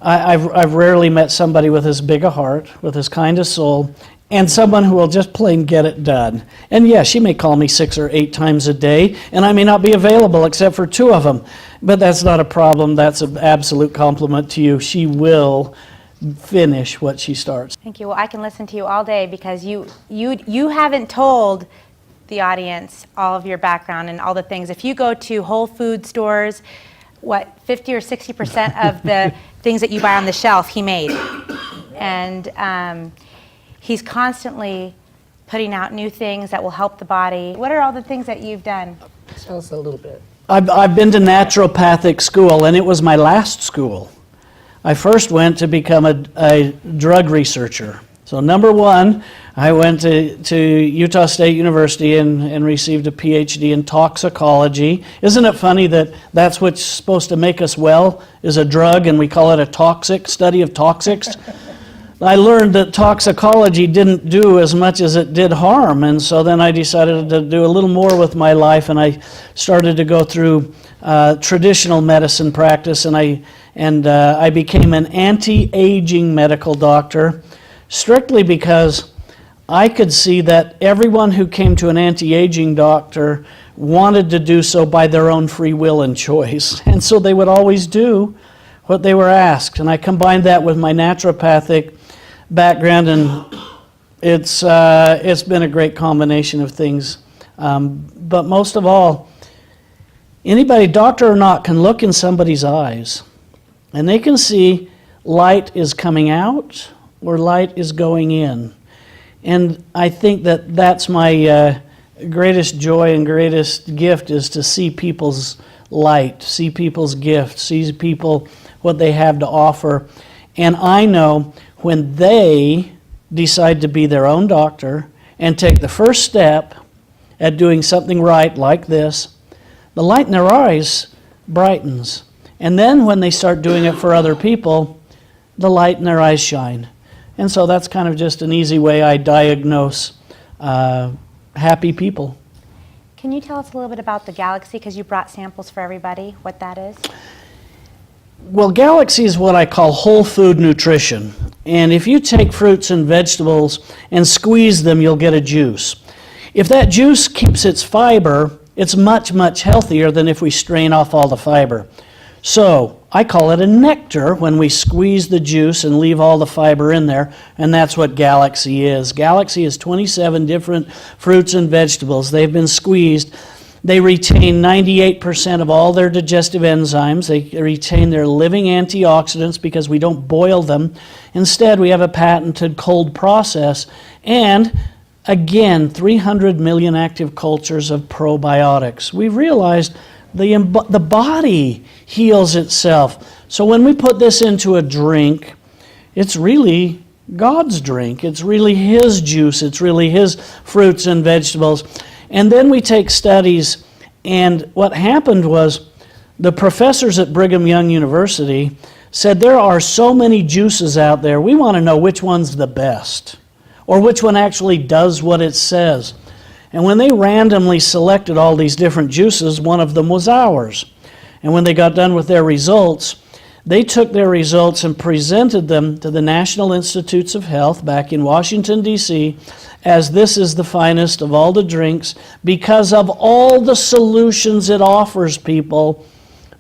I've rarely met somebody with as big a heart, with as kind a soul, and someone who will just plain get it done. And yeah, she may call me 6 or 8 times a day, and I may not be available except for 2 of them. But that's not a problem. That's an absolute compliment to you. She will finish what she starts. Thank you. Well, I can listen to you all day because you haven't told the audience all of your background and all the things. If you go to Whole Food stores, what, 50 or 60% of the things that you buy on the shelf, he made. And he's constantly putting out new things that will help the body. What are all the things that you've done? Tell us a little bit. I've been to naturopathic school, and it was my last school. I first went to become a drug researcher. So number one, I went to Utah State University and received a PhD in toxicology. Isn't it funny that that's what's supposed to make us well, is a drug, and we call it a toxic, study of toxics? I learned that toxicology didn't do as much as it did harm, and so then I decided to do a little more with my life, and I started to go through traditional medicine practice, and I became an anti-aging medical doctor, strictly because I could see that everyone who came to an anti-aging doctor wanted to do so by their own free will and choice, and so they would always do what they were asked, and I combined that with my naturopathic background, and it's been a great combination of things. But most of all, anybody, doctor or not, can look in somebody's eyes, and they can see light is coming out or light is going in. And I think that that's my greatest joy and greatest gift, is to see people's light, see people's gifts, see people what they have to offer. And I know when they decide to be their own doctor and take the first step at doing something right like this, the light in their eyes brightens. And then when they start doing it for other people, the light in their eyes shine. And so that's kind of just an easy way I diagnose happy people. Can you tell us a little bit about the Galaxy, because you brought samples for everybody, what that is? Well, Galaxy is what I call whole food nutrition. And if you take fruits and vegetables and squeeze them, you'll get a juice. If that juice keeps its fiber, it's much, much healthier than if we strain off all the fiber. So I call it a nectar when we squeeze the juice and leave all the fiber in there, and that's what Galaxy is. Galaxy is 27 different fruits and vegetables. They've been squeezed. They retain 98% of all their digestive enzymes. They retain their living antioxidants because we don't boil them. Instead, we have a patented cold process. And again, 300 million active cultures of probiotics. We've realized the body heals itself. So when we put this into a drink, it's really God's drink. It's really His juice. It's really His fruits and vegetables. And then we take studies, and what happened was the professors at Brigham Young University said there are so many juices out there, we want to know which one's the best, or which one actually does what it says. And when they randomly selected all these different juices, one of them was ours. And when they got done with their results, they took their results and presented them to the National Institutes of Health back in Washington, D.C., as this is the finest of all the drinks because of all the solutions it offers people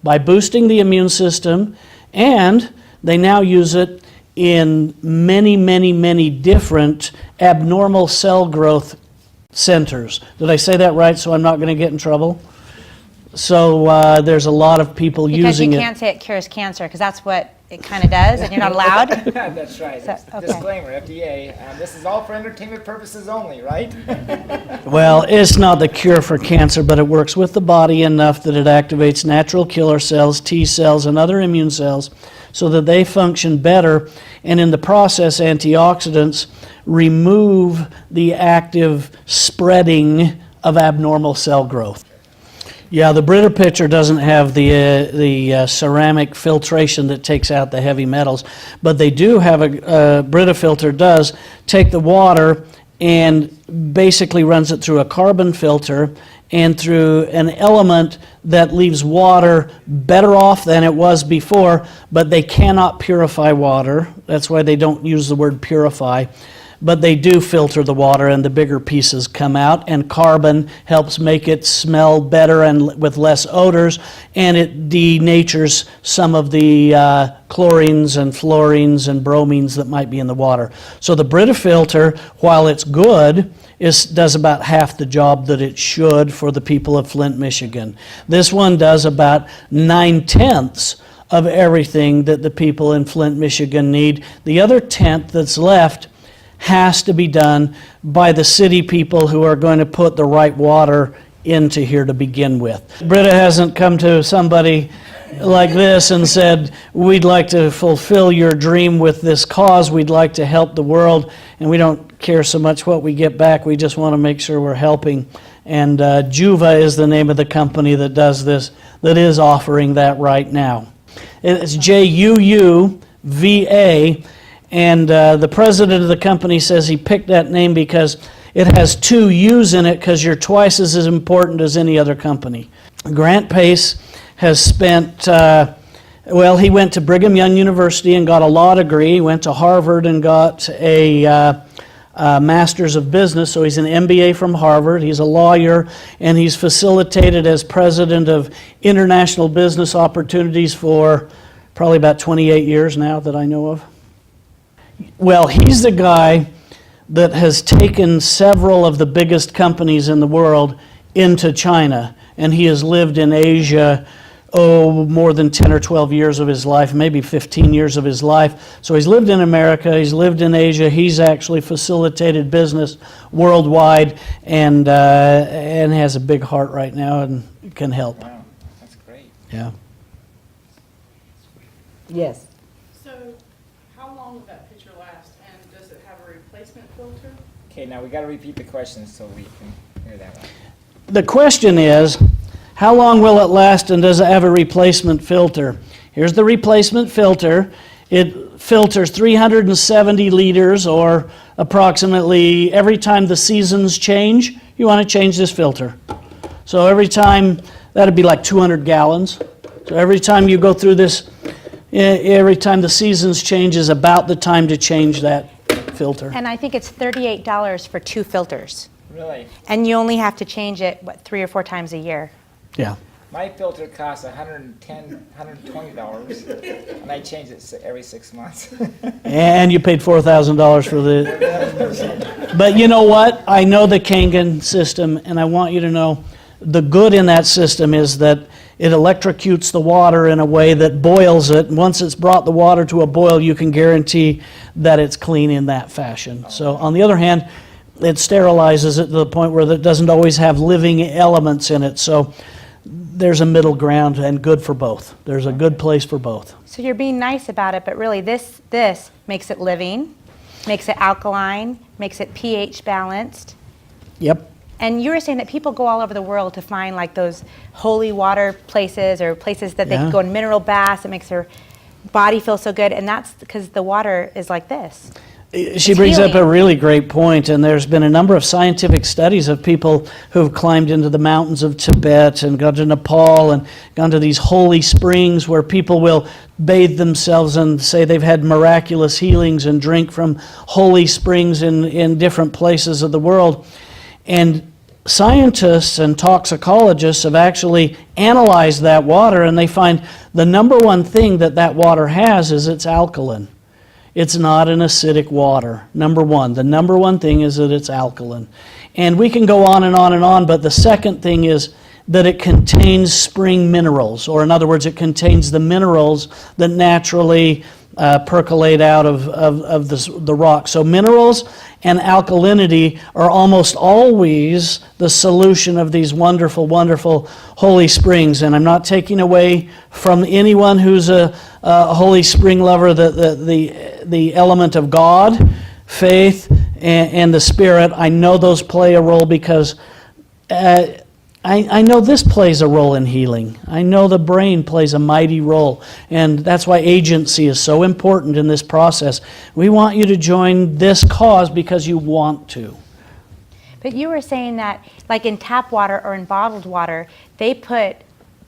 by boosting the immune system, and they now use it in many, many, many different abnormal cell growth centers. Did I say that right, so I'm not going to get in trouble? So there's a lot of people using it. Because you can't say it cures cancer, because that's what it kind of does, and you're not allowed? That's right. So, okay. Disclaimer, FDA, this is all for entertainment purposes only, right? Well, it's not the cure for cancer, but it works with the body enough that it activates natural killer cells, T cells, and other immune cells so that they function better, and in the process, antioxidants remove the active spreading of abnormal cell growth. Yeah, the Brita pitcher doesn't have the ceramic filtration that takes out the heavy metals, but they do have a Brita filter does take the water and basically runs it through a carbon filter and through an element that leaves water better off than it was before, but they cannot purify water. That's why they don't use the word purify. But they do filter the water, and the bigger pieces come out, and carbon helps make it smell better and with less odors, and it denatures some of the chlorines and fluorines and bromines that might be in the water. So the Brita filter, while it's good, does about half the job that it should for the people of Flint, Michigan. This one does about 9/10 of everything that the people in Flint, Michigan need. The other 10th that's left has to be done by the city people who are going to put the right water into here to begin with. Brita hasn't come to somebody like this and said, we'd like to fulfill your dream with this cause, we'd like to help the world, and we don't care so much what we get back, we just want to make sure we're helping. And Juuva is the name of the company that does this, that is offering that right now. It's Juuva. And the president of the company says he picked that name because it has 2 U's in it, because you're twice as important as any other company. Grant Pace has spent, he went to Brigham Young University and got a law degree. He went to Harvard and got a Master's of Business, so he's an MBA from Harvard. He's a lawyer, and he's facilitated as president of International Business Opportunities for probably about 28 years now that I know of. Well, he's the guy that has taken several of the biggest companies in the world into China, and he has lived in Asia, more than 10 or 12 years of his life, maybe 15 years of his life. So he's lived in America, he's lived in Asia, he's actually facilitated business worldwide, and has a big heart right now and can help. Wow, that's great. Yeah. Yes. So, how long will that picture last, and does it have a replacement filter? Okay, now we got to repeat the question so we can hear that one. The question is, how long will it last, and does it have a replacement filter? Here's the replacement filter. It filters 370 liters, or approximately every time the seasons change, you want to change this filter. So every time, that'd be like 200 gallons. So every time you go through this, every time the seasons change is about the time to change that filter. And I think it's $38 for 2 filters. Really? And you only have to change it, 3 or 4 times a year. Yeah. My filter costs $110, $120, and I change it every 6 months. And you paid $4,000 for the... But you know what? I know the Kangen system, and I want you to know the good in that system is that it electrocutes the water in a way that boils it. And once it's brought the water to a boil, you can guarantee that it's clean in that fashion. So on the other hand, it sterilizes it to the point where it doesn't always have living elements in it. So there's a middle ground, and good for both. There's a good place for both. So you're being nice about it, but really this makes it living, makes it alkaline, makes it pH balanced. Yep. And you were saying that people go all over the world to find like those holy water places, or places that they can go in mineral baths. It makes their body feel so good, and that's because the water is like this. She brings up a really great point, and there's been a number of scientific studies of people who've climbed into the mountains of Tibet and gone to Nepal and gone to these holy springs where people will bathe themselves and say they've had miraculous healings and drink from holy springs in different places of the world. And scientists and toxicologists have actually analyzed that water, and they find the number one thing that water has is it's alkaline. It's not an acidic water, number one. The number one thing is that it's alkaline. And we can go on and on and on, but the second thing is that it contains spring minerals, or in other words, it contains the minerals that naturally percolate out of the rock. So minerals and alkalinity are almost always the solution of these wonderful, wonderful holy springs. And I'm not taking away from anyone who's a holy spring lover the element of God, faith, and the Spirit. I know those play a role because I know this plays a role in healing. I know the brain plays a mighty role, and that's why agency is so important in this process. We want you to join this cause because you want to. But you were saying that, like in tap water or in bottled water, they put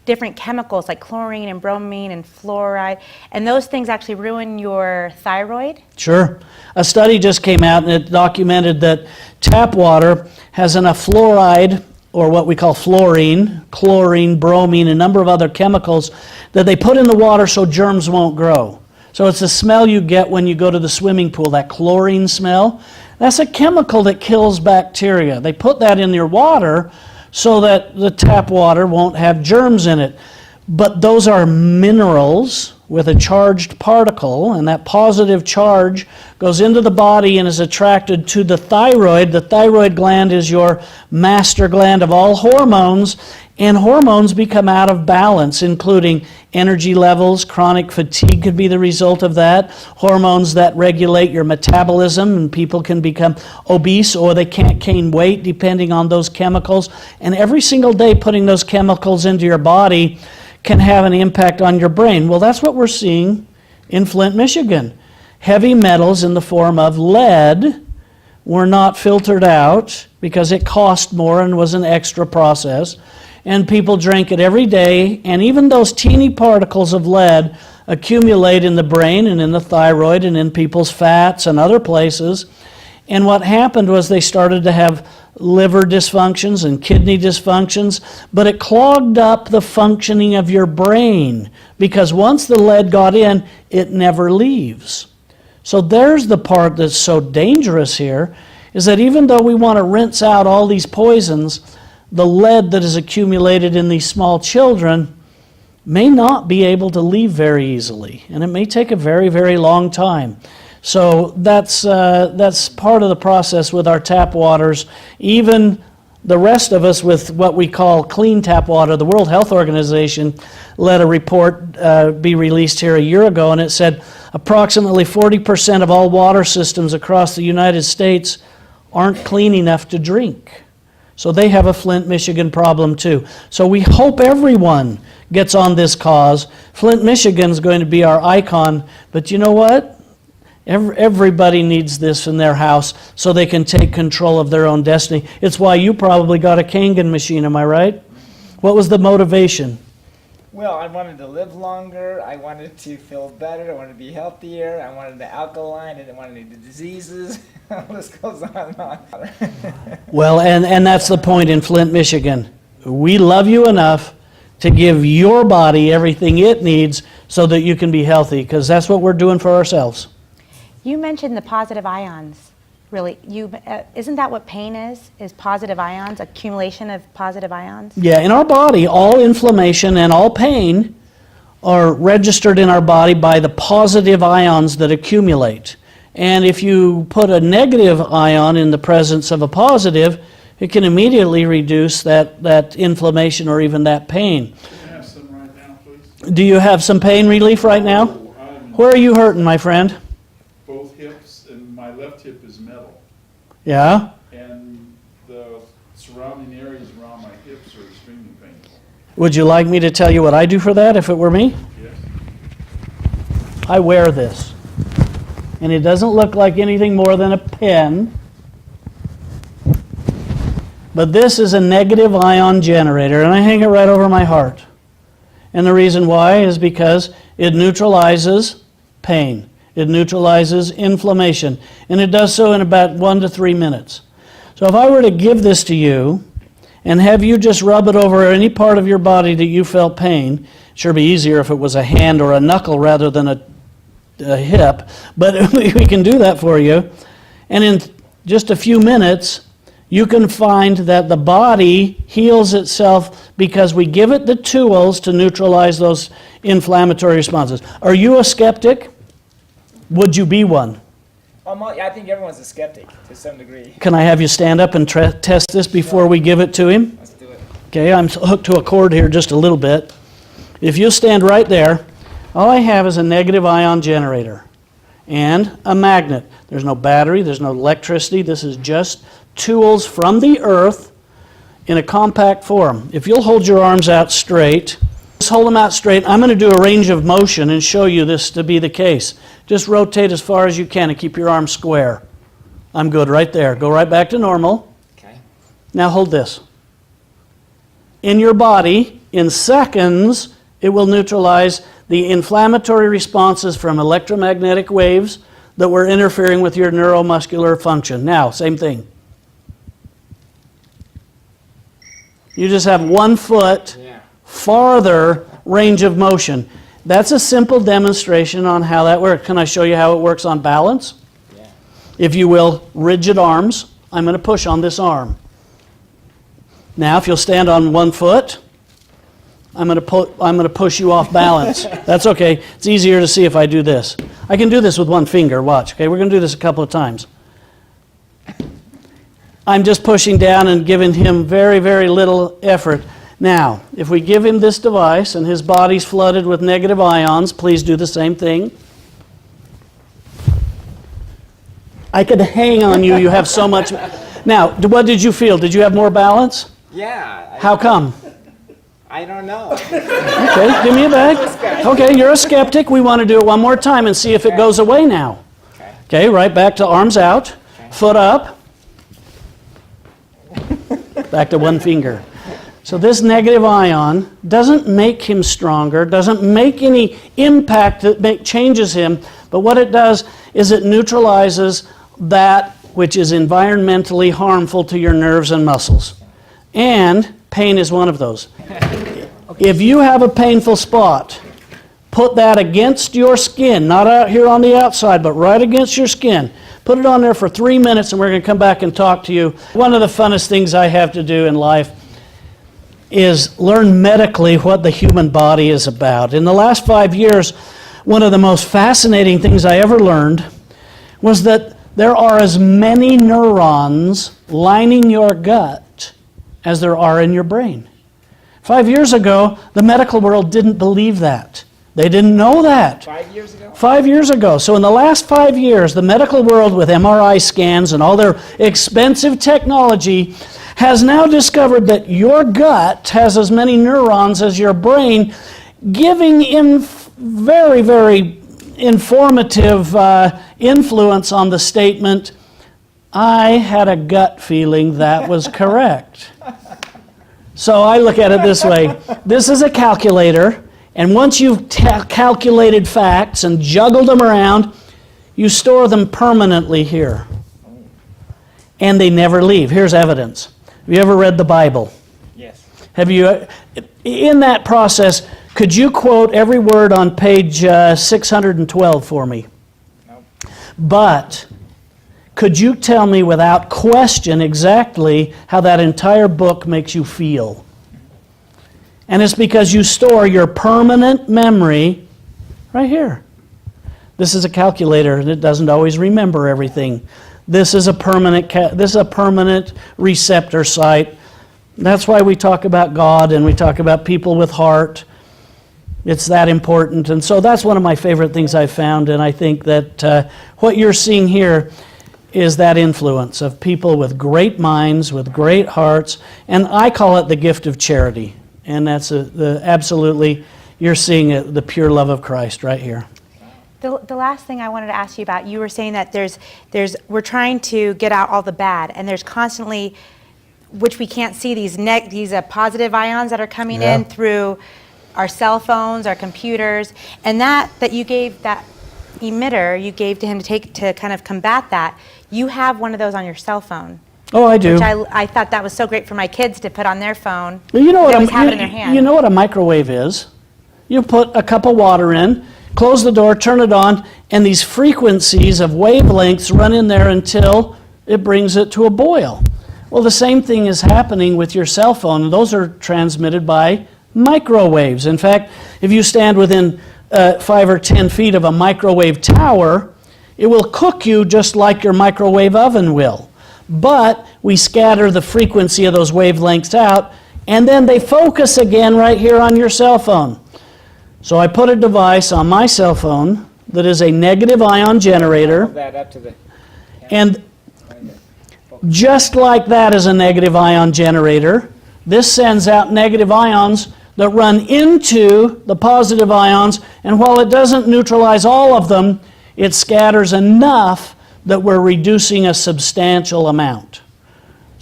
different chemicals like chlorine and bromine and fluoride, and those things actually ruin your thyroid? Sure. A study just came out and it documented that tap water has enough fluoride, or what we call fluorine, chlorine, bromine, a number of other chemicals that they put in the water so germs won't grow. So it's the smell you get when you go to the swimming pool, that chlorine smell. That's a chemical that kills bacteria. They put that in your water so that the tap water won't have germs in it. But those are minerals with a charged particle, and that positive charge goes into the body and is attracted to the thyroid. The thyroid gland is your master gland of all hormones, and hormones become out of balance, including energy levels. Chronic fatigue could be the result of that. Hormones that regulate your metabolism, and people can become obese or they can't gain weight depending on those chemicals. And every single day putting those chemicals into your body can have an impact on your brain. Well, that's what we're seeing in Flint, Michigan. Heavy metals in the form of lead were not filtered out because it cost more and was an extra process. And people drank it every day, and even those teeny particles of lead accumulate in the brain and in the thyroid and in people's fats and other places. And what happened was they started to have liver dysfunctions and kidney dysfunctions, but it clogged up the functioning of your brain because once the lead got in, it never leaves. So there's the part that's so dangerous here, is that even though we want to rinse out all these poisons, the lead that is accumulated in these small children may not be able to leave very easily, and it may take a very, very long time. So that's part of the process with our tap waters. Even the rest of us with what we call clean tap water, the World Health Organization let a report be released here a year ago, and it said approximately 40% of all water systems across the United States aren't clean enough to drink. So they have a Flint, Michigan problem too. So we hope everyone gets on this cause. Flint, Michigan is going to be our icon, but you know what? Everybody needs this in their house so they can take control of their own destiny. It's why you probably got a Kangen machine, am I right? What was the motivation? Well, I wanted to live longer, I wanted to feel better, I wanted to be healthier, I wanted the alkaline, I didn't want any diseases. This goes on and on. Well, and that's the point in Flint, Michigan. We love you enough to give your body everything it needs so that you can be healthy, because that's what we're doing for ourselves. You mentioned the positive ions. Really, isn't that what pain is positive ions, accumulation of positive ions? Yeah, in our body, all inflammation and all pain are registered in our body by the positive ions that accumulate. And if you put a negative ion in the presence of a positive, it can immediately reduce that inflammation or even that pain. Can I have some right now, please? Do you have some pain relief right now? Where are you hurting, my friend? Both hips, and my left hip is metal. Yeah? And the surrounding areas around my hips are extremely painful. Would you like me to tell you what I do for that if it were me? Yes. I wear this. And it doesn't look like anything more than a pen. But this is a negative ion generator, and I hang it right over my heart. And the reason why is because it neutralizes pain. It neutralizes inflammation, and it does so in about 1 to 3 minutes. So if I were to give this to you and have you just rub it over any part of your body that you felt pain, it'd sure be easier if it was a hand or a knuckle rather than a hip, but we can do that for you. And in just a few minutes, you can find that the body heals itself because we give it the tools to neutralize those inflammatory responses. Are you a skeptic? Would you be one? I think everyone's a skeptic to some degree. Can I have you stand up and test this before we give it to him? Let's do it. Okay, I'm hooked to a cord here just a little bit. If you stand right there, all I have is a negative ion generator and a magnet. There's no battery, there's no electricity. This is just tools from the earth in a compact form. If you'll hold your arms out straight, just hold them out straight. I'm going to do a range of motion and show you this to be the case. Just rotate as far as you can and keep your arms square. I'm good right there. Go right back to normal. Okay. Now hold this. In your body, in seconds, it will neutralize the inflammatory responses from electromagnetic waves that were interfering with your neuromuscular function. Now, same thing. You just have 1 foot farther range of motion. That's a simple demonstration on how that works. Can I show you how it works on balance? Yeah. If you will, rigid arms. I'm going to push on this arm. Now, if you'll stand on 1 foot, I'm going to push you off balance. That's okay. It's easier to see if I do this. I can do this with 1 finger. Watch. Okay, we're going to do this a couple of times. I'm just pushing down and giving him very, very little effort. Now, if we give him this device and his body's flooded with negative ions, please do the same thing. I could hang on you. You have so much. Now, what did you feel? Did you have more balance? Yeah. How come? I don't know. Okay, give me a bag. Okay, you're a skeptic. We want to do it one more time and see if it goes away now. Okay, right back to arms out, foot up, back to 1 finger. So this negative ion doesn't make him stronger, doesn't make any impact that changes him, but what it does is it neutralizes that which is environmentally harmful to your nerves and muscles. And pain is one of those. If you have a painful spot, put that against your skin, not out here on the outside, but right against your skin. Put it on there for 3 minutes and we're going to come back and talk to you. One of the funnest things I have to do in life is learn medically what the human body is about. In the last 5 years, one of the most fascinating things I ever learned was that there are as many neurons lining your gut as there are in your brain. 5 years ago, the medical world didn't believe that. They didn't know that. 5 years ago? 5 years ago. So in the last 5 years, the medical world with MRI scans and all their expensive technology has now discovered that your gut has as many neurons as your brain, giving very, very informative influence on the statement, I had a gut feeling that was correct. So I look at it this way. This is a calculator, and once you've calculated facts and juggled them around, you store them permanently here. And they never leave. Here's evidence. Have you ever read the Bible? Yes. Have you, in that process, could you quote every word on page 612 for me? Nope. But could you tell me without question exactly how that entire book makes you feel? And it's because you store your permanent memory right here. This is a calculator, and it doesn't always remember everything. This is a permanent receptor site. That's why we talk about God and we talk about people with heart. It's that important. And so that's one of my favorite things I've found, and I think that what you're seeing here is that influence of people with great minds, with great hearts, and I call it the gift of charity. And that's absolutely, you're seeing the pure love of Christ right here. The last thing I wanted to ask you about, you were saying that we're trying to get out all the bad, and there's constantly, which we can't see, these positive ions that are coming in through our cell phones, our computers, and that you gave, that emitter you gave to him to kind of combat that. You have one of those on your cell phone. Oh, I do. Which I thought that was so great for my kids to put on their phone. Well, you know what have it in their hand. You know what a microwave is? You put a cup of water in, close the door, turn it on, and these frequencies of wavelengths run in there until it brings it to a boil. Well, the same thing is happening with your cell phone. Those are transmitted by microwaves. In fact, if you stand within 5 or 10 feet of a microwave tower, it will cook you just like your microwave oven will. But we scatter the frequency of those wavelengths out, and then they focus again right here on your cell phone. So I put a device on my cell phone that is a negative ion generator, Hold that up to the and just like that is a negative ion generator, this sends out negative ions that run into the positive ions, and while it doesn't neutralize all of them, it scatters enough that we're reducing a substantial amount.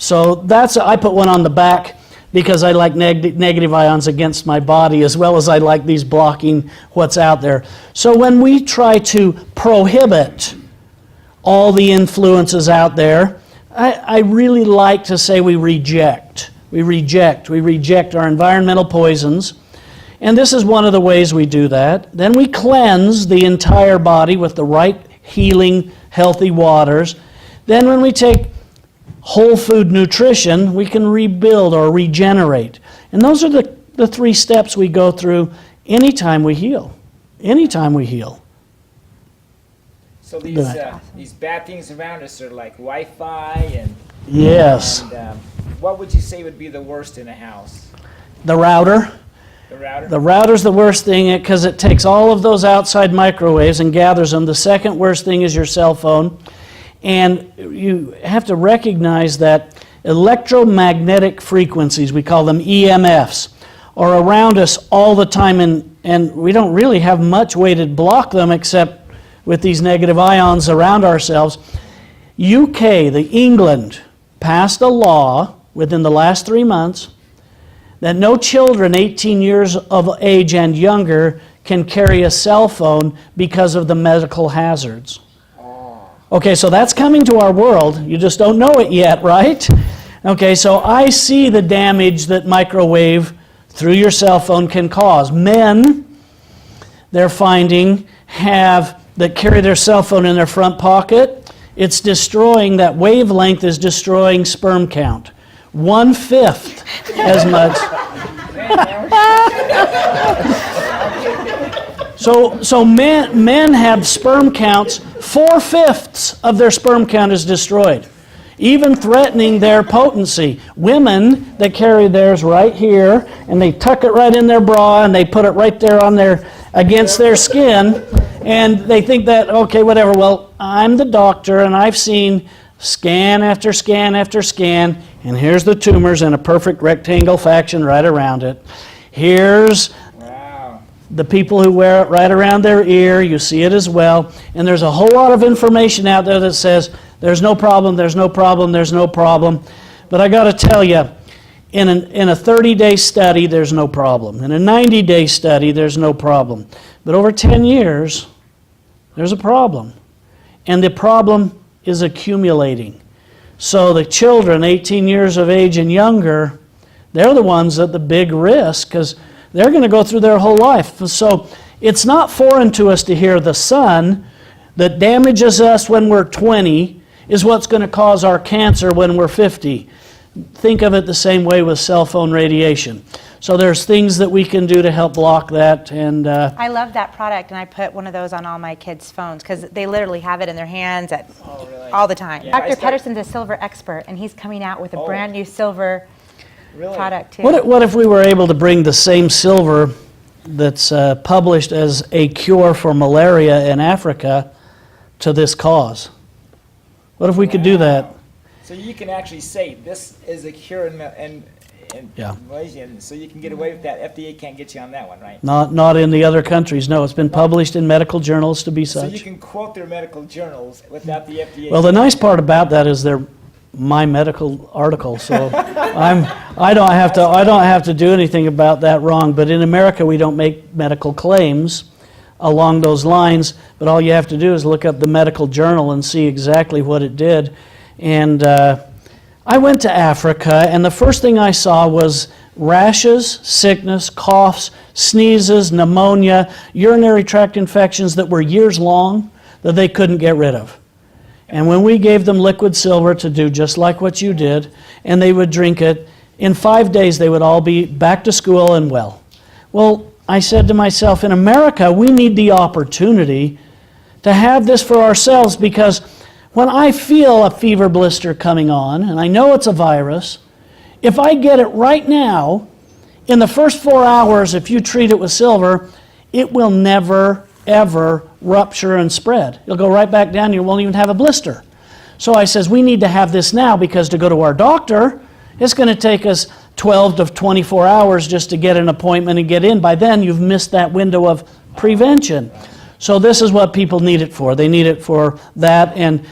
So I put one on the back because I like negative ions against my body, as well as I like these blocking what's out there. So when we try to prohibit all the influences out there, I really like to say we reject. We reject our environmental poisons. And this is one of the ways we do that. Then we cleanse the entire body with the right healing, healthy waters. Then when we take whole food nutrition, we can rebuild or regenerate. And those are the 3 steps we go through anytime we heal. Anytime we heal. So these bad things around us are like Wi-Fi and... Yes. And what would you say would be the worst in a house? The router. The router? The router's the worst thing because it takes all of those outside microwaves and gathers them. The second worst thing is your cell phone. And you have to recognize that electromagnetic frequencies, we call them EMFs, are around us all the time, and we don't really have much way to block them except with these negative ions around ourselves. England, passed a law within the last 3 months that no children 18 years of age and younger can carry a cell phone because of the medical hazards. Okay, so that's coming to our world. You just don't know it yet, right? Okay, so I see the damage that microwave through your cell phone can cause. Men, they're finding, that carry their cell phone in their front pocket. It's destroying, that wavelength is destroying sperm count. 1/5 as much. So men have sperm counts, 4/5 of their sperm count is destroyed, even threatening their potency. Women that carry theirs right here, and they tuck it right in their bra, and they put it right there against their skin, and they think that, okay, whatever. Well, I'm the doctor, and I've seen scan after scan after scan, and here's the tumors in a perfect rectangle fashion right around it. Here's the people who wear it right around their ear. You see it as well. And there's a whole lot of information out there that says there's no problem, there's no problem, there's no problem. But I got to tell you, in a 30-day study, there's no problem. In a 90-day study, there's no problem. But over 10 years, there's a problem. And the problem is accumulating. So the children 18 years of age and younger, they're the ones at the big risk because they're going to go through their whole life. So it's not foreign to us to hear the sun that damages us when we're 20 is what's going to cause our cancer when we're 50. Think of it the same way with cell phone radiation. So there's things that we can do to help block that. And I love that product, and I put one of those on all my kids' phones because they literally have it in their hands all the time. Yeah, Dr. Pedersen's a silver expert, and he's coming out with a brand new silver product too. What if we were able to bring the same silver that's published as a cure for malaria in Africa to this cause? What if we could do that? So you can actually say this is a cure in Malaysia, so you can get away with that. FDA can't get you on that one, right? Not in the other countries. No, it's been published in medical journals to be such. So you can quote their medical journals without the FDA. Well, the nice part about that is they're my medical article, so I don't have to do anything about that wrong. But in America, we don't make medical claims along those lines. But all you have to do is look up the medical journal and see exactly what it did. And I went to Africa, and the first thing I saw was rashes, sickness, coughs, sneezes, pneumonia, urinary tract infections that were years long that they couldn't get rid of. And when we gave them liquid silver to do just like what you did, and they would drink it, in 5 days they would all be back to school and well. Well, I said to myself, in America, we need the opportunity to have this for ourselves, because when I feel a fever blister coming on, and I know it's a virus, if I get it right now, in the first 4 hours, if you treat it with silver, it will never, ever rupture and spread. It'll go right back down, you won't even have a blister. So I says, we need to have this now, because to go to our doctor, it's going to take us 12 to 24 hours just to get an appointment and get in. By then, you've missed that window of prevention. So this is what people need it for. They need it for that. And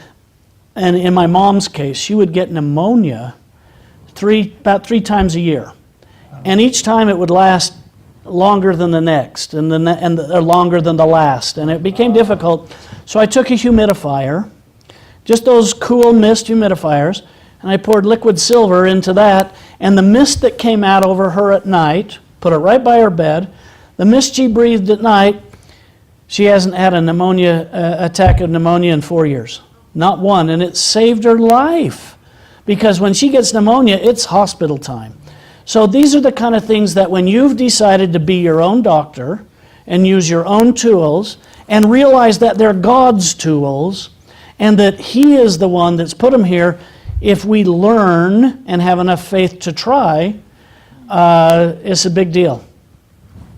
in my mom's case, she would get pneumonia about 3 times a year. And each time it would last longer than the next, and longer than the last. And it became difficult. So I took a humidifier, just those cool mist humidifiers, and I poured liquid silver into that, and the mist that came out over her at night, put it right by her bed, the mist she breathed at night, she hasn't had a attack of pneumonia in 4 years. Not one, and it saved her life. Because when she gets pneumonia, it's hospital time. So these are the kind of things that when you've decided to be your own doctor and use your own tools and realize that they're God's tools and that He is the one that's put them here, if we learn and have enough faith to try, it's a big deal.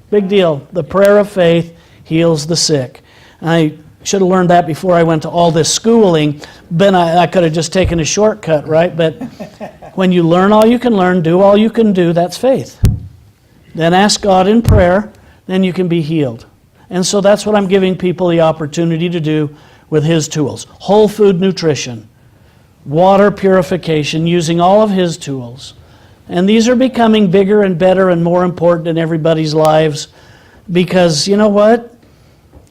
Big deal. The prayer of faith heals the sick. I should have learned that before I went to all this schooling. Then I could have just taken a shortcut, right? But when you learn all you can learn, do all you can do, that's faith. Then ask God in prayer, then you can be healed. And so that's what I'm giving people the opportunity to do with His tools. Whole food nutrition, water purification, using all of His tools. And these are becoming bigger and better and more important in everybody's lives because, you know what?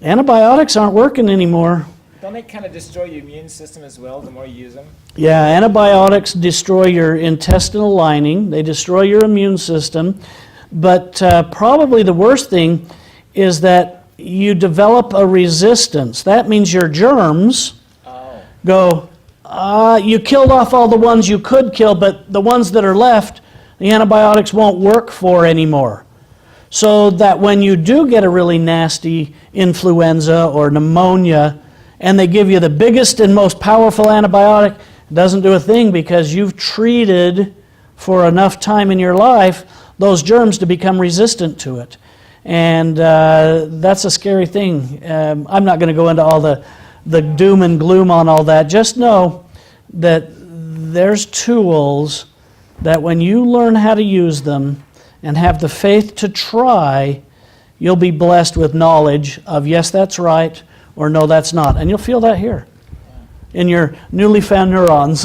Antibiotics aren't working anymore. Don't they kind of destroy your immune system as well, the more you use them? Yeah, antibiotics destroy your intestinal lining. They destroy your immune system. But probably the worst thing is that you develop a resistance. That means your germs go, you killed off all the ones you could kill, but the ones that are left, the antibiotics won't work for anymore. So that when you do get a really nasty influenza or pneumonia, and they give you the biggest and most powerful antibiotic, it doesn't do a thing because you've treated for enough time in your life those germs to become resistant to it. And that's a scary thing. I'm not going to go into all the doom and gloom on all that. Just know that there's tools that when you learn how to use them and have the faith to try, you'll be blessed with knowledge of yes, that's right, or no, that's not. And you'll feel that here in your newly found neurons.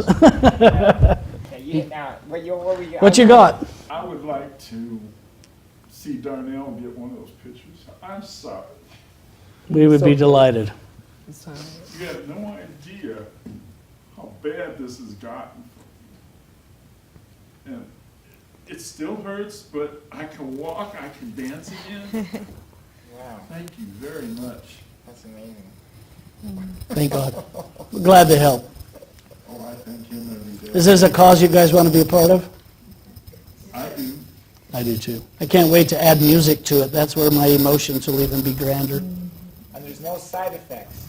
What you got? I would like to see Darnell get one of those pictures. I'm sorry. We would be delighted. You have no idea how bad this has gotten. And it still hurts, but I can walk, I can dance again. Wow, Thank you very much. that's amazing. Thank God. We're glad to help. Oh, I thank him every day. Is this a cause you guys want to be a part of? I do. I do too. I can't wait to add music to it. That's where my emotions will even be grander. And there's no side effects.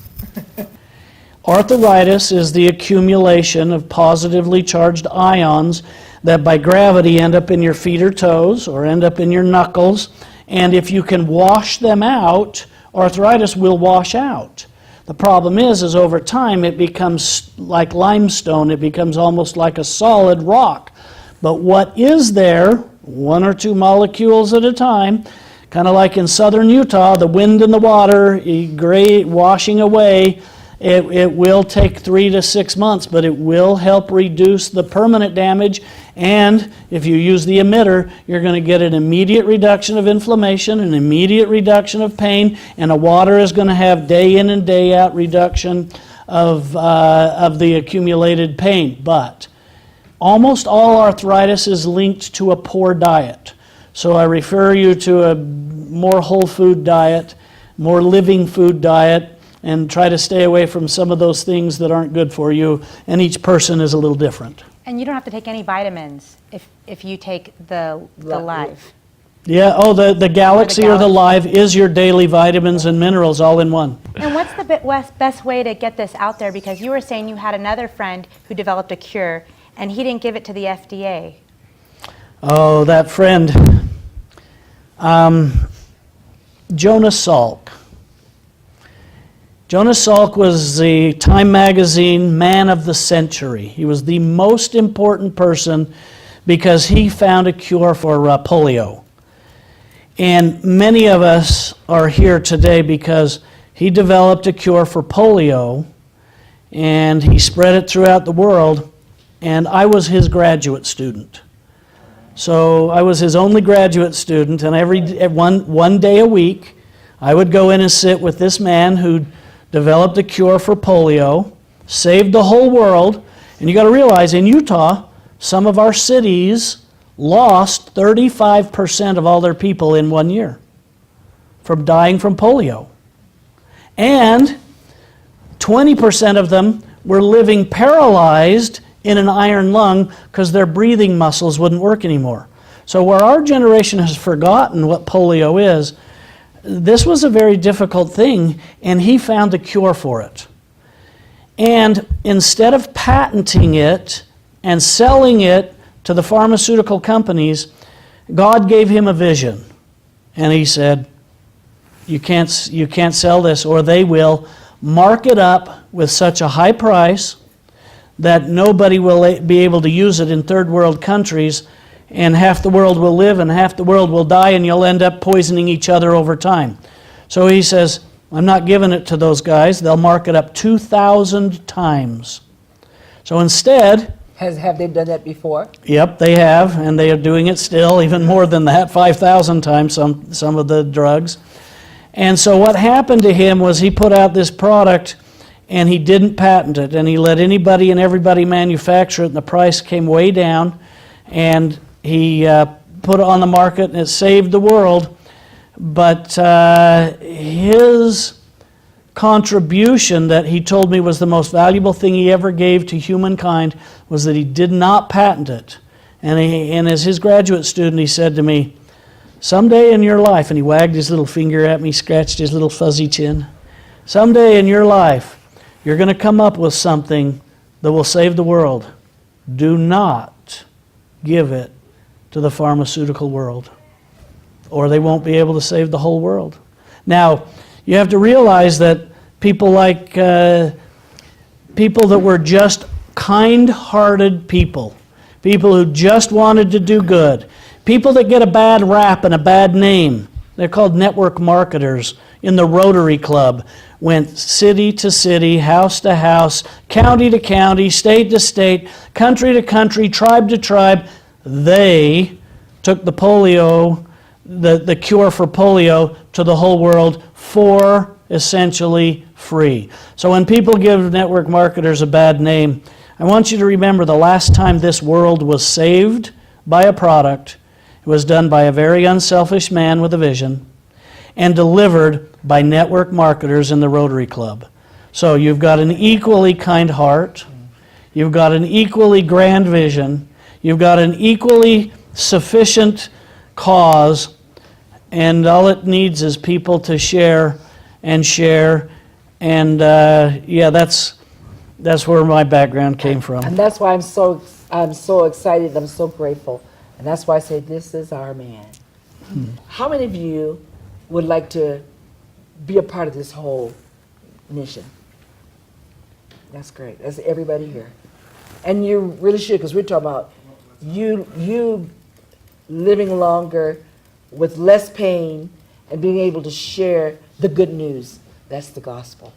Arthritis is the accumulation of positively charged ions that by gravity end up in your feet or toes or end up in your knuckles. And if you can wash them out, arthritis will wash out. The problem is over time it becomes like limestone. It becomes almost like a solid rock. But what is there, 1 or 2 molecules at a time, kind of like in southern Utah, the wind and the water, washing away. It will take 3 to 6 months, but it will help reduce the permanent damage. And if you use the emitter, you're going to get an immediate reduction of inflammation, an immediate reduction of pain, and the water is going to have day in and day out reduction of the accumulated pain. But almost all arthritis is linked to a poor diet. So I refer you to a more whole food diet, more living food diet, and try to stay away from some of those things that aren't good for you. And each person is a little different. And you don't have to take any vitamins if you take the Live. Yeah, the Galaxy or the Live is your daily vitamins and minerals all in one. And what's the best way to get this out there? Because you were saying you had another friend who developed a cure, and he didn't give it to the FDA. Oh, that friend. Jonas Salk. Jonas Salk was the Time Magazine Man of the Century. He was the most important person because he found a cure for polio. And many of us are here today because he developed a cure for polio and he spread it throughout the world. and I was his graduate student. So I was his only graduate student, and one day a week, I would go in and sit with this man who developed a cure for polio, saved the whole world. And you got to realize, in Utah, some of our cities lost 35% of all their people in 1 year from dying from polio. And 20% of them were living paralyzed in an iron lung because their breathing muscles wouldn't work anymore. So where our generation has forgotten what polio is, this was a very difficult thing, and he found a cure for it. And instead of patenting it and selling it to the pharmaceutical companies, God gave him a vision. And he said, you can't sell this, or they will mark it up with such a high price that nobody will be able to use it in third world countries, and half the world will live and half the world will die, and you'll end up poisoning each other over time. So he says, I'm not giving it to those guys. They'll mark it up 2,000 times. So instead... Have they done that before? Yep, they have, and they are doing it still, even more than that, 5,000 times some of the drugs. And so what happened to him was he put out this product, and he didn't patent it, and he let anybody and everybody manufacture it, and the price came way down, and he put it on the market, and it saved the world. But his contribution that he told me was the most valuable thing he ever gave to humankind was that he did not patent it. And as his graduate student, he said to me, someday in your life, and he wagged his little finger at me, scratched his little fuzzy chin, someday in your life, you're going to come up with something that will save the world. Do not give it to the pharmaceutical world, or they won't be able to save the whole world. Now, you have to realize that people like people that were just kind-hearted people who just wanted to do good, people that get a bad rap and a bad name, they're called network marketers in the Rotary Club, went city to city, house to house, county to county, state to state, country to country, tribe to tribe. They took the polio, the cure for polio, to the whole world for essentially free. So when people give network marketers a bad name, I want you to remember the last time this world was saved by a product, it was done by a very unselfish man with a vision and delivered by network marketers in the Rotary Club. So you've got an equally kind heart, you've got an equally grand vision, you've got an equally sufficient cause, and all it needs is people to share, and yeah, that's where my background came from. And that's why I'm so excited, I'm so grateful. And that's why I say this is our man. How many of you would like to be a part of this whole mission? That's great. That's everybody here. And you really should, because we're talking about you living longer with less pain and being able to share the good news. That's the gospel.